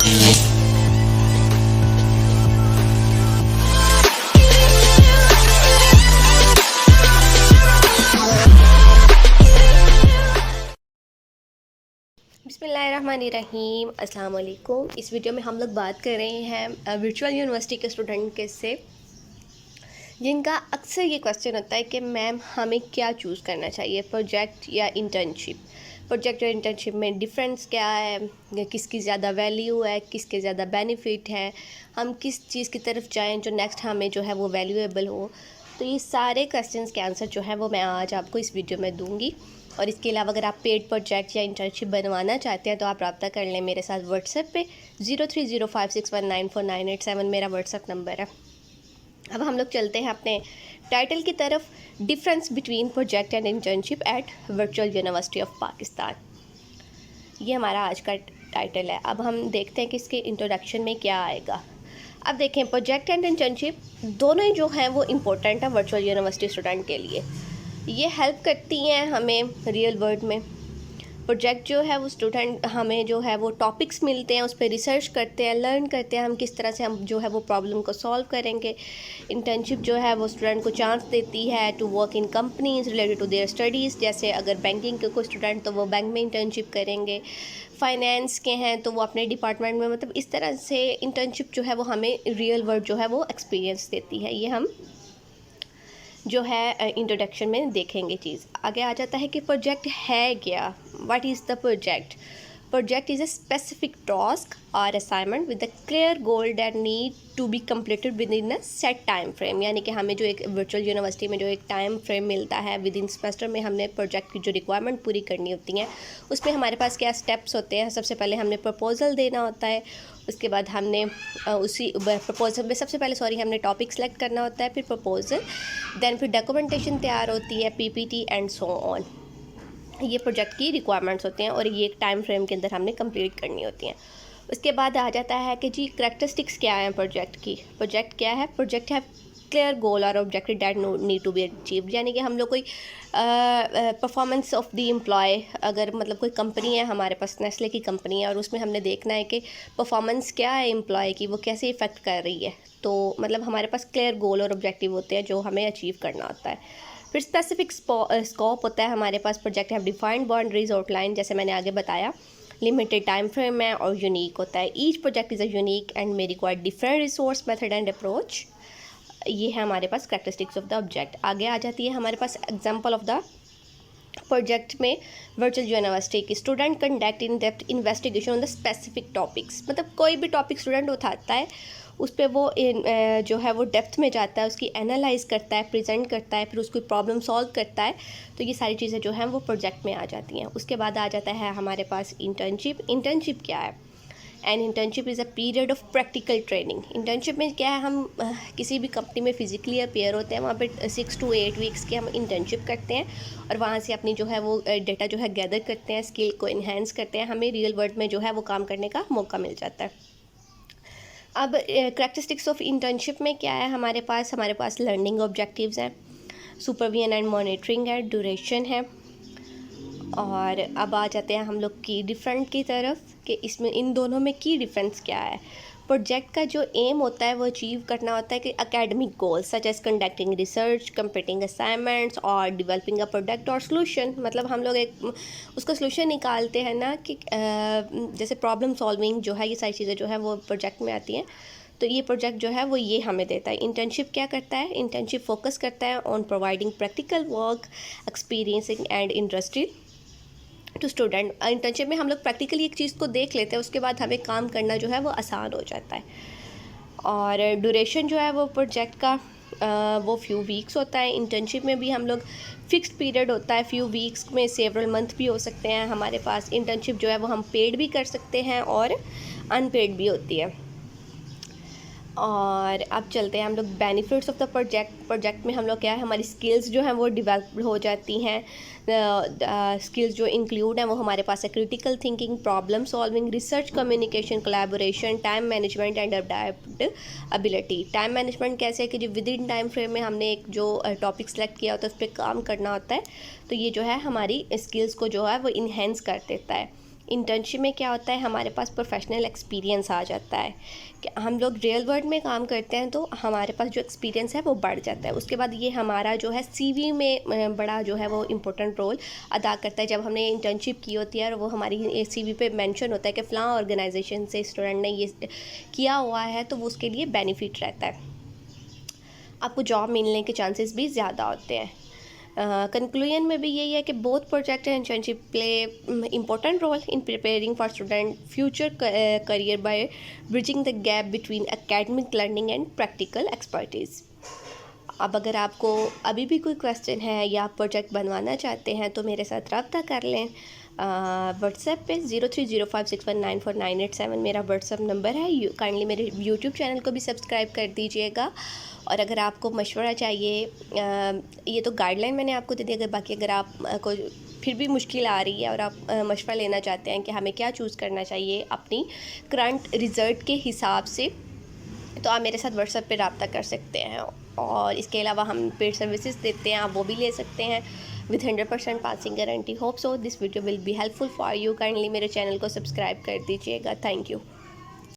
बिस्मिल्लाहिर्रहमानिर्रहीम, अस्सलाम वालेकुम। इस वीडियो में हम लोग बात कर रहे हैं वर्चुअल यूनिवर्सिटी के स्टूडेंट के से जिनका अक्सर ये क्वेश्चन होता है कि मैम हमें क्या चूज़ करना चाहिए, प्रोजेक्ट या इंटर्नशिप। प्रोजेक्ट और इंटर्नशिप में डिफरेंस क्या है, किसकी ज़्यादा वैल्यू है, किसके ज़्यादा बेनिफिट है, हम किस चीज़ की तरफ जाएँ जो नेक्स्ट हमें जो है वो वैल्यूएबल हो। तो ये सारे क्वेश्चंस के आंसर जो है वो मैं आज आपको इस वीडियो में दूंगी। और इसके अलावा अगर आप पेड प्रोजेक्ट या इंटर्नशिप बनवाना चाहते हैं तो आप रब्ता कर लें मेरे साथ व्हाट्सएप पे 0305619498 मेरा व्हाट्सएप नंबर है। अब हम लोग चलते हैं अपने टाइटल की तरफ, difference between project and internship at virtual university of Pakistan. ये हमारा आज का टाइटल है। अब हम देखते हैं कि इसके इंट्रोडक्शन में क्या आएगा। अब देखें, प्रोजेक्ट एंड इंटर्नशिप दोनों ही जो हैं वो इम्पोर्टेंट है वर्चुअल यूनिवर्सिटी स्टूडेंट के लिए। ये हेल्प करती हैं हमें रियल वर्ल्ड में। प्रोजेक्ट जो है वो स्टूडेंट हमें जो है वो टॉपिक्स मिलते हैं, उस पर रिसर्च करते हैं, लर्न करते हैं हम किस तरह से हम जो है वो प्रॉब्लम को सॉल्व करेंगे। इंटर्नशिप जो है वो स्टूडेंट को चांस देती है to work in companies related to their studies. जैसे अगर बैंकिंग के कोई स्टूडेंट तो वो बैंक में इंटर्नशिप करेंगे, फाइनेंस के हैं तो वो अपने डिपार्टमेंट में, मतलब इस तरह से इंटर्नशिप जो है वो हमें रियल वर्ल्ड जो है वो एक्सपीरियंस देती है। ये हम जो है इंट्रोडक्शन में देखेंगे। चीज़ आगे आ जाता है कि प्रोजेक्ट है क्या, what is the project. Project is a specific task और assignment with a clear goal that need to be completed within a set time frame. यानी कि हमें जो एक वर्चुअल यूनिवर्सिटी में जो एक टाइम फ्रेम मिलता है, विद इन सेमेस्टर में हमने प्रोजेक्ट की जो रिक्वायरमेंट पूरी करनी होती हैं, उसमें हमारे पास क्या स्टेप्स होते हैं। सबसे पहले हमने प्रपोजल देना होता है, उसके बाद हमने उसी प्रपोजल में सबसे पहले हमने टॉपिक सेलेक्ट करना होता है, फिर प्रपोजल, देन फिर डॉक्यूमेंटेशन तैयार होती है, पीपीटी एंड सो ऑन। ये प्रोजेक्ट की रिक्वायरमेंट्स होती हैं और ये एक टाइम फ्रेम के अंदर हमने कंप्लीट करनी होती हैं। उसके बाद आ जाता है कि जी करैक्टरिस्टिक्स क्या हैं प्रोजेक्ट की। प्रोजेक्ट क्या है, प्रोजेक्ट है क्लियर गोल और objective that need to be achieved. यानी कि हम लोग कोई परफॉर्मेंस ऑफ द एम्प्लॉय, अगर मतलब कोई कंपनी है हमारे पास, नेस्ले की कंपनी है, और उसमें हमने देखना है कि परफॉर्मेंस क्या है एम्प्लॉय की, वो कैसे इफ़ेक्ट कर रही है। तो मतलब हमारे पास क्लियर गोल और ऑब्जेक्टिव होते हैं जो हमें अचीव करना होता है। फिर स्पेसिफिक स्कोप होता है हमारे पास। Project have defined boundaries outline, जैसे मैंने आगे बताया, लिमिटेड टाइम फ्रेम है और यूनिक होता है। Each project is a unique and may require different resource method and approach. ये है हमारे पास करैक्टरिस्टिक्स ऑफ द ऑब्जेक्ट। आगे आ जाती है हमारे पास एग्जांपल ऑफ द प्रोजेक्ट में वर्चुअल यूनिवर्सिटी की student conduct in depth investigation on the specific topics. मतलब कोई भी टॉपिक स्टूडेंट उठाता है, उस पर वो जो है वो डेप्थ में जाता है, उसकी एनालाइज करता है, प्रेजेंट करता है, फिर उसको प्रॉब्लम सॉल्व करता है। तो ये सारी चीज़ें जो हैं वो प्रोजेक्ट में आ जाती हैं। उसके बाद आ जाता है हमारे पास इंटर्नशिप। इंटर्नशिप क्या है, and internship is a period of practical training. Internship में क्या है, हम किसी भी कंपनी में फिजिकली अपेयर होते हैं, वहाँ पे 6 to 8 वीक्स की हम इंटर्नशिप करते हैं और वहाँ से अपनी जो है वो डेटा जो है गैदर करते हैं, स्किल को इन्हेंस करते हैं, हमें रियल वर्ल्ड में जो है वो काम करने का मौका मिल जाता है। अब करैक्टरिस्टिक्स ऑफ इंटर्नशिप में क्या है हमारे पास लर्निंग ऑब्जेक्टिव्स हैं, सुपरविजन एंड मॉनिटरिंग है, ड्यूरेशन है। और अब आ जाते हैं हम लोग की डिफरेंट की तरफ कि इसमें इन दोनों में की डिफरेंस क्या है। प्रोजेक्ट का जो एम होता है वो अचीव करना होता है कि academic goals such as conducting research, completing assignments और डेवलपिंग अ प्रोडक्ट और सोल्यूशन। मतलब हम लोग एक उसका सोल्यूशन निकालते हैं ना, कि जैसे प्रॉब्लम सॉल्विंग जो है, ये सारी चीज़ें जो है वो प्रोजेक्ट में आती हैं। तो ये प्रोजेक्ट जो है वो ये हमें देता है। इंटर्नशिप क्या करता है, इंटर्नशिप फोकस करता है on providing practical work experiencing and industry to student. Internship में हम लोग प्रैक्टिकली एक चीज़ को देख लेते हैं, उसके बाद हमें काम करना जो है वो आसान हो जाता है। और ड्यूरेशन जो है वो प्रोजेक्ट का वो फ्यू वीक्स होता है। इंटर्नशिप में भी हम लोग फिक्स्ड पीरियड होता है, फ्यू वीक्स में सेवरल मंथ भी हो सकते हैं हमारे पास। इंटर्नशिप जो है वो हम पेड भी कर सकते हैं और अनपेड भी होती है। और अब चलते हैं हम लोग बेनिफिट्स ऑफ द प्रोजेक्ट में हम लोग क्या है, हमारी स्किल्स जो हैं वो डेवलप हो जाती हैं। स्किल्स जो इंक्लूड हैं वो हमारे पास है critical thinking, problem solving, research, communication, collaboration, time management and adaptability. Time management कैसे है कि जो विद इन टाइम फ्रेम में हमने एक जो टॉपिक सेलेक्ट किया होता है उस पर काम करना होता है, तो ये जो है हमारी स्किल्स को जो है वो इन्हेंस कर देता है। इंटर्नशिप में क्या होता है, हमारे पास प्रोफेशनल एक्सपीरियंस आ जाता है कि हम लोग रियल वर्ल्ड में काम करते हैं, तो हमारे पास जो एक्सपीरियंस है वो बढ़ जाता है। उसके बाद ये हमारा जो है सीवी में बड़ा जो है वो इम्पोर्टेंट रोल अदा करता है। जब हमने इंटर्नशिप की होती है और वो हमारी सीवी पे मेंशन होता है कि फ़लाँ ऑर्गेनाइजेशन से स्टूडेंट ने ये किया हुआ है, तो वो उसके लिए बेनिफिट रहता है, आपको जॉब मिलने के चांसेस भी ज़्यादा होते हैं। कंक्लूजन में भी यही है कि both project and internship play important role in preparing for student future career by bridging the gap between academic learning and practical expertise. अब अगर आपको अभी भी कोई क्वेश्चन है या आप प्रोजेक्ट बनवाना चाहते हैं तो मेरे साथ रब्ता कर लें। व्हाट्सएप पे 0305619498 मेरा व्हाट्सएप नंबर है। काइंडली मेरे यूट्यूब चैनल को भी सब्सक्राइब कर दीजिएगा। और अगर आपको मशवरा चाहिए, ये तो गाइडलाइन मैंने आपको दे दी, अगर बाकी अगर आप को फिर भी मुश्किल आ रही है और आप मशवरा लेना चाहते हैं कि हमें क्या चूज़ करना चाहिए अपनी करंट रिज़ल्ट के हिसाब से, तो आप मेरे साथ व्हाट्सएप पे रब्ता कर सकते हैं। और इसके अलावा हम पेड सर्विसेज देते हैं, आप वो भी ले सकते हैं with 100% passing guarantee. Hope so this video will be helpful for you. Kindly मेरे चैनल को सब्सक्राइब कर दीजिएगा। Thank you.